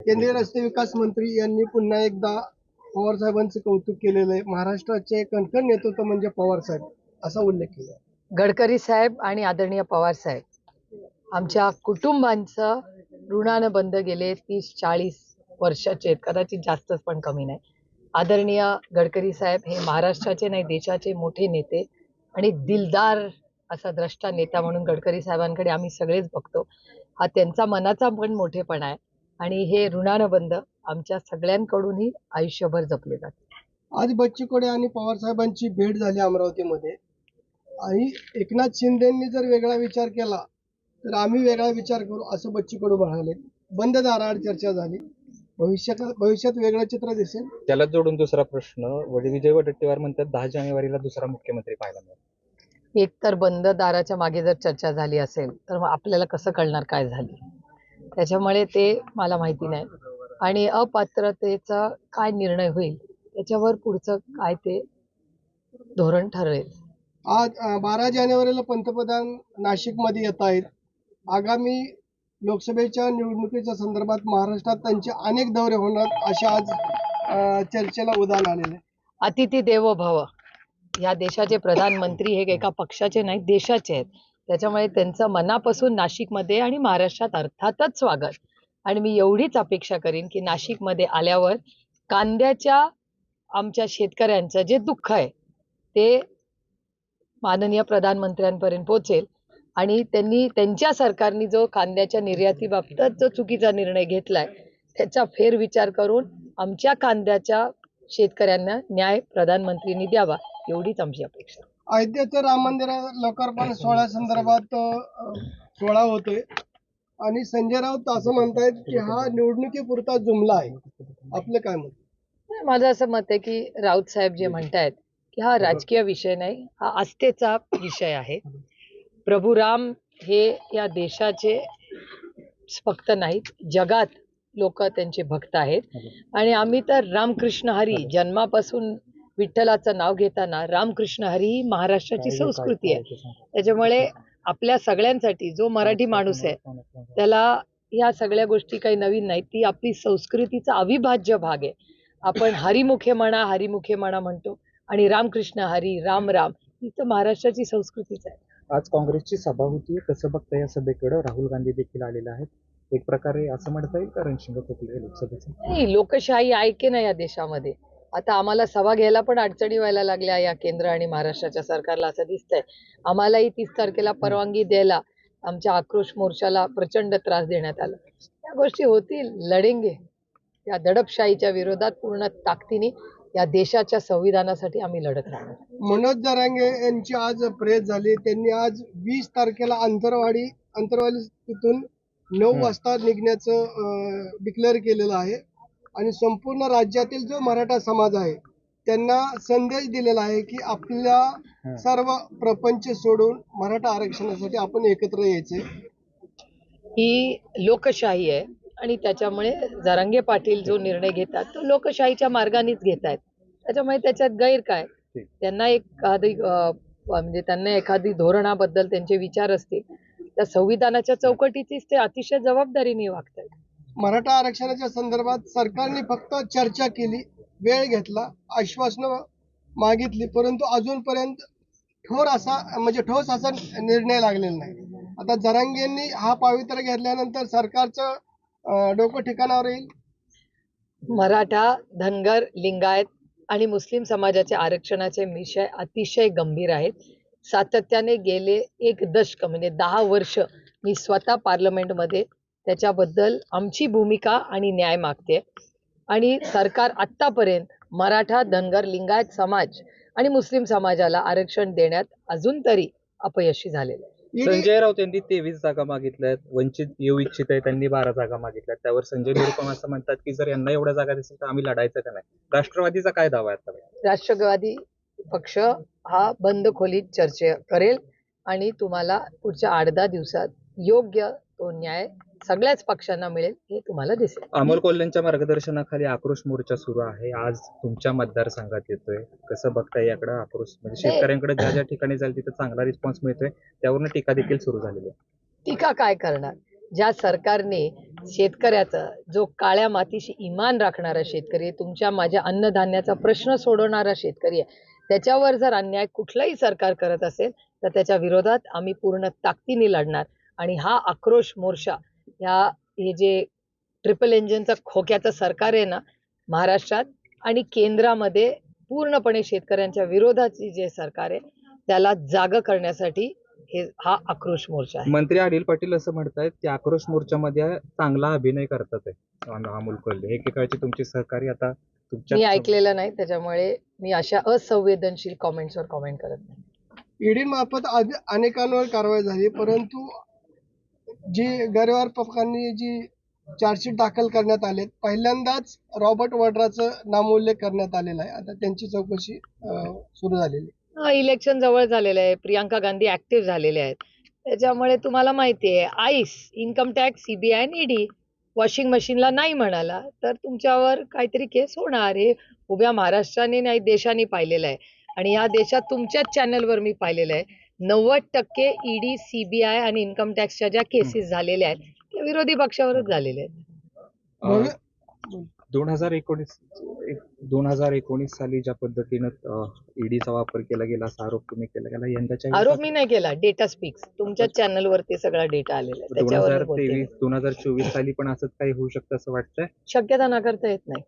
केंद्रीय रस्ते विकास मंत्री यांनी पुन्हा एकदा पवार साहेबांचं कौतुक केलेलं आहे. महाराष्ट्राचे कणखर नेतृत्व म्हणजे पवार साहेब असा उल्लेख केला. गडकरी साहेब आणि आदरणीय पवार साहेब आमच्या कुटुंबांचं ऋणानं बंद गेले 30-40 वर्षाचे, कदाचित जास्तच पण कमी नाही. आदरणीय गडकरी साहेब हे महाराष्ट्राचे नाही देशाचे मोठे नेते आणि दिलदार असा द्रष्टा नेता म्हणून गडकरी साहेबांकडे आम्ही सगळेच बघतो. हा त्यांचा मनाचा पण मोठेपणा आहे आणि हे ऋणानं बंद आमच्या सगळ्यांकडूनही आयुष्यभर जपले जाते. आज बच्चू कडू आणि पवार साहेबांची भेट झाली अमरावतीमध्ये आणि एकनाथ शिंदेंनी जर वेगळा विचार केला तर आम्ही वेगळा विचार करू असं बच्चू कडू म्हणाले. बंद दाराआड चर्चा झाली. भविष्यात वेगळं चित्र दिसेल. त्याला जोडून दुसरा प्रश्न, विजय वडेट्टीवार म्हणतात 10 जानेवारीला दुसरा मुख्यमंत्री पाहायला मिळेल. एक तर बंद दाराच्या मागे जर चर्चा झाली असेल तर मग आपल्याला कसं कळणार काय झाली, त्याच्यामुळे ते मला माहिती नाही. आणि अपात्रतेचा काय निर्णय होईल त्याच्यावर पुढचं काय ते धोरण ठरेल. आज 12 जानेवारीला पंतप्रधान नाशिकमध्ये येत आहेत. आगामी लोकसभेच्या निवडणुकीच्या संदर्भात महाराष्ट्रात त्यांचे अनेक दौरे होणार असे आज चर्चेला उधाण आलेले. अतिथी देवो भव. या देशाचे प्रधानमंत्री हे एका पक्षाचे नाही देशाचे आहेत. त्याच्यामुळे त्यांचं मनापासून नाशिकमध्ये आणि महाराष्ट्रात अर्थातच स्वागत. आणि मी एवढीच अपेक्षा करीन की नाशिकमध्ये आल्यावर कांद्याच्या आमच्या शेतकऱ्यांचं जे दुःख आहे ते माननीय प्रधानमंत्र्यांपर्यंत पोहोचेल आणि त्यांनी त्यांच्या सरकारने जो कांद्याच्या निर्यातीबाबत जो चुकीचा निर्णय घेतलाय त्याचा फेरविचार करून आमच्या कांद्याच्या शेतकऱ्यांना न्याय प्रधानमंत्र्यांनी द्यावा एवढीच आमची अपेक्षा. अयोध्येचं राम मंदिर लोकार्पण सोहळ्या संदर्भात सोहळा होतोय आणि संजय राऊत असं म्हणतायत की हा निवडणुकीपुरता जुमला आहे. आपलं काय मत? माझं असं मत आहे की राऊत साहेब जे म्हणतायत की हा राजकीय विषय नाही, हा आस्थेचा विषय आहे. प्रभू राम हे या देशाचे फक्त नाहीत जगात लोक त्यांचे भक्त आहेत. आणि आम्ही तर रामकृष्ण हरी जन्मापासून विठ्ठलाचं नाव घेताना रामकृष्ण हरी ही महाराष्ट्राची संस्कृती आहे. त्याच्यामुळे आपल्या सगळ्यांसाठी जो मराठी माणूस आहे त्याला ह्या सगळ्या गोष्टी काही नवीन नाहीत. ती आपली संस्कृतीचा अविभाज्य भाग आहे. आपण हरिमुखे म्हणा म्हणतो आणि रामकृष्ण हरी राम राम ही तर महाराष्ट्राची संस्कृतीच आहे. आज काँग्रेसची सभा होती, कसं बघता या सभेकडे? राहुल गांधी देखील आलेला आहेत. एक प्रकारे असं म्हणता येईल का रणशिंग फुटले लोकसभेचं? नाही, लोकशाही ऐके ना या देशामध्ये. आता आम्हाला सभा घ्यायला पण अडचणी व्हायला लागल्या या केंद्र आणि महाराष्ट्राच्या सरकारला असं दिसतंय. आम्हालाही 30 तारखेला परवानगी द्यायला आमच्या आक्रोश मोर्चाला प्रचंड त्रास देण्यात आला. या गोष्टी होतील, लढेंगे. या दडपशाहीच्या विरोधात पूर्ण ताकदीने या देशाच्या संविधानासाठी आम्ही लढत राहणार. मनोज जरांगे यांची आज प्रेस झाली. त्यांनी आज 20 तारखेला अंतरवाली तिथून 9 वाजता निघण्याचं डिक्लेअर केलेलं आहे आणि संपूर्ण राज्यातील जो मराठा समाज आहे त्यांना संदेश दिलेला आहे की आपल्या सर्व प्रपंच सोडून मराठा आरक्षणासाठी आपण एकत्र यायचे. ही लोकशाही आहे आणि त्याच्यामुळे जरांगे पाटील जो निर्णय घेतात तो लोकशाहीच्या मार्गानेच घेतायत. त्याच्यामुळे त्याच्यात गैर काय? त्यांना एखादी धोरणाबद्दल त्यांचे विचार असतील त्या संविधानाच्या चौकटीचीच ते अतिशय जबाबदारीने वागतात. मराठा आरक्षणाच्या संदर्भात सरकारने फक्त चर्चा केली, वेळ घेतला, आश्वासनं मागितली, परंतु अजूनपर्यंत ठोस असा निर्णय लागलेला नाही. आता जरांगेंनी हा पवित्रा घेतल्यानंतर सरकारचं डोकं ठिकाणावर येईल. मराठा, धनगर, लिंगायत आणि मुस्लिम समाजाचे आरक्षणाचे विषय अतिशय गंभीर आहेत. सातत्याने गेले 1 दशक म्हणजे 10 वर्ष मी स्वतः पार्लमेंटमध्ये त्याच्याबद्दल आमची भूमिका आणि न्याय मागते. आणि सरकार आत्तापर्यंत मराठा, धनगर, लिंगायत समाज आणि मुस्लिम समाजाला आरक्षण देण्यात अजून तरी अपयशी झालेलं आहे. संजय राऊत यांनी 23 जागा मागितल्यात, वंचित येऊ इच्छित आहे त्यांनी 12 जागा मागितल्यात. त्यावर संजय निरुपम असं म्हणतात की जर यांना एवढ्या जागा दिसेल तर आम्ही लढायचं का नाही. राष्ट्रवादीचा काय दावा आहे आता? राष्ट्रवादी पक्ष हा बंद खोलीत चर्चा करेल आणि तुम्हाला पुढच्या 8-10 दिवसात योग्य तो न्याय सगळ्याच पक्षांना मिळेल हे तुम्हाला दिसेल. अमोल कोल्हेंच्या मार्गदर्शनाखाली आक्रोश मोर्चा सुरू आहे, आज तुमच्या मतदारसंघात येतोय. कसं बघताय याकडे? आक्रोश म्हणजे शेतकऱ्यांकडे ज्या ज्या ठिकाणी जाईल तिथे चांगला रिस्पॉन्स मिळतोय, त्यावरून टीका देखील सुरू झालेली आहे. टीका काय करणार? ज्या सरकारने शेतकऱ्याचा जो काळ्या मातीशी इमान राखणारा शेतकरी, तुमच्या माझ्या अन्नधान्याचा प्रश्न सोडवणारा शेतकरी आहे, त्याच्यावर जर अन्याय कुठलंही सरकार करत असेल तर त्याच्या विरोधात आम्ही पूर्ण ताकदीने लढणार. आणि हा आक्रोश मोर्चा, हे जे ट्रिपल इंजिनचं खोक्याचं सरकार आहे ना महाराष्ट्रात आणि केंद्रामध्ये, पूर्णपणे शेतकऱ्यांच्या विरोधाची जे सरकार आहे त्याला जागं करण्यासाठी हा आक्रोश मोर्चा आहे. मंत्री अनिल पाटील असं म्हणतायत की आक्रोश मोर्चामध्ये चांगला अभिनय करतात आहे अमोल कोल्हे. एकेकाळचे तुमचे सहकारी आता मी तुमच्या ऐकलेलं नाही, त्याच्यामुळे मी अशा असंवेदनशील कॉमेंट्सवर कॉमेंट करत नाही. ईडी मार्फत अनेकांवर कारवाई झाली, परंतु जी गैरव्यापारांनी जी चार्जशीट दाखल करण्यात आले, पहिल्यांदाच रॉबर्ट वड्राचं नामोल्लेख करण्यात आलेला आहे. आता त्यांची चौकशी सुरू झालेली आहे. इलेक्शन जवळ झालेलं आहे, प्रियांका गांधी ऍक्टिव्ह झालेले आहेत, त्याच्यामुळे तुम्हाला माहिती आहे आईस, इन्कम टॅक्स, सीबीआय आणि ईडी वॉशिंग मशीनला नाही म्हणाला तर तुमच्यावर काहीतरी केस होणार. हे उभ्या महाराष्ट्राने नाही देशाने पाहिलेलं आहे. आणि या देशात तुमच्याच चॅनलवर मी पाहिलेलं आहे 90% ईडी, सीबीआय आणि इन्कम टॅक्सच्या ज्या केसेस झालेल्या आहेत त्या विरोधी पक्षावरच झालेल्या आहेत. 2019 साली ज्या पद्धतीनं ईडीचा वापर केला गेला असा आरोप तुम्ही केला गेला, यंदाच्या आरोप मी नाही केला, डेटा स्पीक्स. तुमच्याच चॅनलवरती सगळा डेटा आलेला आहे, त्याच्यावर मी बोलते. 2024 साली पण असंच काही होऊ शकतं असं वाटतंय? शक्यता नाकारता येत नाही.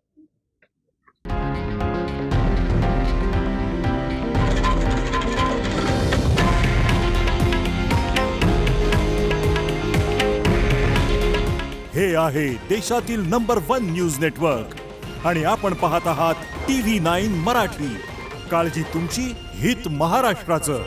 हे आहे देशातील नंबर 1 न्यूज नेटवर्क आणि आपण पाहत आहात TV9 मराठी. काळजी तुमची, हित महाराष्ट्राचं.